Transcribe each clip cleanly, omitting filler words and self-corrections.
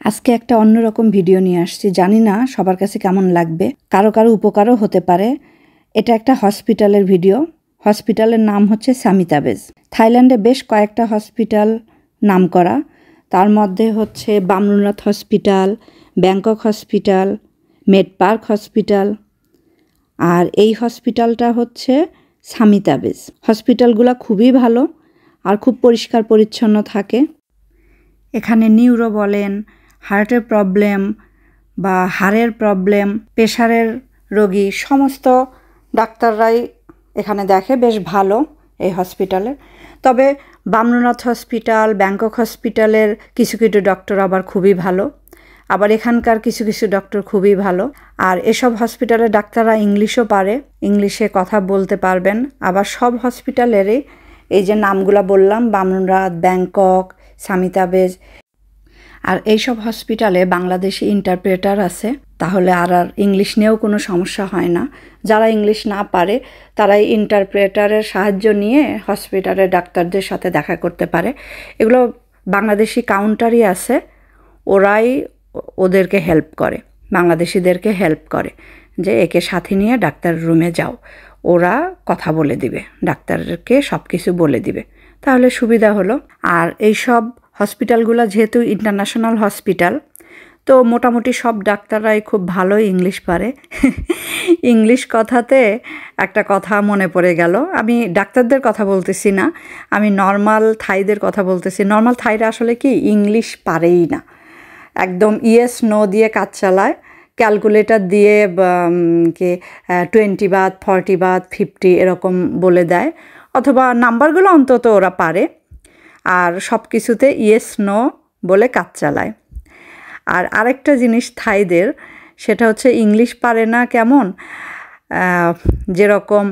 আজকে একটা অন্যরকম ভিডিও নিয়ে আসছি, জানি না সবার কাছে কেমন লাগবে, কারো কারো উপকারও হতে পারে। এটা একটা হসপিটালের ভিডিও। হসপিটালের নাম হচ্ছে সামিতাবেজ। থাইল্যান্ডে বেশ কয়েকটা হসপিটাল নাম করা, তার মধ্যে হচ্ছে বামরুনাথ হসপিটাল, ব্যাংকক হসপিটাল, মেডপার্ক হসপিটাল, আর এই হসপিটালটা হচ্ছে সামিতাবেজ। হসপিটালগুলো খুবই ভালো আর খুব পরিষ্কার পরিচ্ছন্ন থাকে। এখানে নিউরো বলেন, হার্টের প্রবলেম বা হাড়ের প্রবলেম, প্রেশারের রোগী সমস্ত ডাক্তাররাই এখানে দেখে। বেশ ভালো এই হসপিটালে। তবে বামরুনাথ হসপিটাল, ব্যাংকক হসপিটালের কিছু কিছু ডক্টর আবার খুবই ভালো, আবার এখানকার কিছু কিছু ডক্টর খুবই ভালো। আর এসব হসপিটালের ডাক্তাররা ইংলিশও পারে, ইংলিশে কথা বলতে পারবেন। আবার সব হসপিটালেরই এই যে নামগুলো বললাম, বামরুনাথ, ব্যাংকক, সামিতাবেজ, আর এইসব হসপিটালে বাংলাদেশি ইন্টারপ্রেটার আছে, তাহলে আর ইংলিশ নিয়েও কোনো সমস্যা হয় না। যারা ইংলিশ না পারে তারাই ইন্টারপ্রেটারের সাহায্য নিয়ে হসপিটালের ডাক্তারদের সাথে দেখা করতে পারে। এগুলো বাংলাদেশি কাউন্টারই আছে, ওরাই ওদেরকে হেল্প করে, বাংলাদেশিদেরকে হেল্প করে যে একে সাথে নিয়ে ডাক্তার রুমে যাও, ওরা কথা বলে দিবে, ডাক্তারকে সব কিছু বলে দিবে, তাহলে সুবিধা হলো। আর এইসব হসপিটালগুলো যেহেতু ইন্টারন্যাশনাল হসপিটাল, তো মোটামুটি সব ডাক্তাররাই খুব ভালোই ইংলিশ পারে। ইংলিশ কথাতে একটা কথা মনে পড়ে গেল, আমি ডাক্তারদের কথা বলতেছি না, আমি নর্মাল থাইদের কথা বলতেছি। নর্মাল থাইরা আসলে কি ইংলিশ পারেই না, একদম ইয়েস নো দিয়ে কাজ চালায়, ক্যালকুলেটর দিয়ে কি 20 বাদ 40 বাদ 50 এরকম বলে দেয়, অথবা নাম্বারগুলো অন্তত ওরা পারে, আর সব কিছুতে ইয়েস নো বলে কাজ চালায়। আর আরেকটা জিনিস থাইদের, সেটা হচ্ছে ইংলিশ পারে না কেমন, যেরকম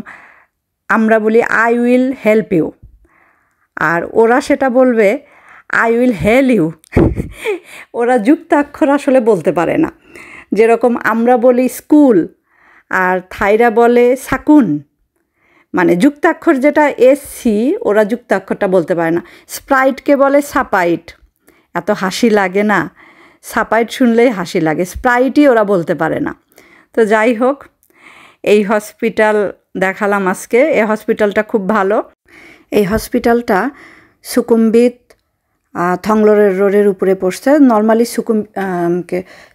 আমরা বলি আই উইল হেল্প ইউ, আর ওরা সেটা বলবে আই উইল হেল ইউ। ওরা যুক্তাক্ষর আসলে বলতে পারে না। যেরকম আমরা বলি স্কুল, আর থাইরা বলে সাকুন, মানে যুক্তাক্ষর যেটা এসসি, ওরা যুক্তাক্ষরটা বলতে পারে না। স্প্রাইটকে বলে সাপাইট, এত হাসি লাগে না, সাপাইট শুনলেই হাসি লাগে, স্প্রাইটই ওরা বলতে পারে না। তো যাই হোক, এই হসপিটাল দেখালাম আজকে। এই হসপিটালটা খুব ভালো। এই হসপিটালটা সুকুমবিত থংলোরের রোডের উপরে পড়ছে। নর্মালি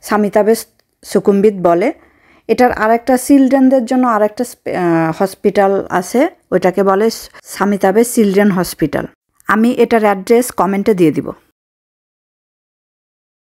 সামিতাবেজ সুকুমবিত বলে। এটার আরেকটা চিলড্রেনদের জন্য আরেকটা হসপিটাল আছে, ওইটাকে বলে সামিতাবেজ চিলড্রেন হসপিটাল। আমি এটার অ্যাড্রেস কমেন্টে দিয়ে দিব।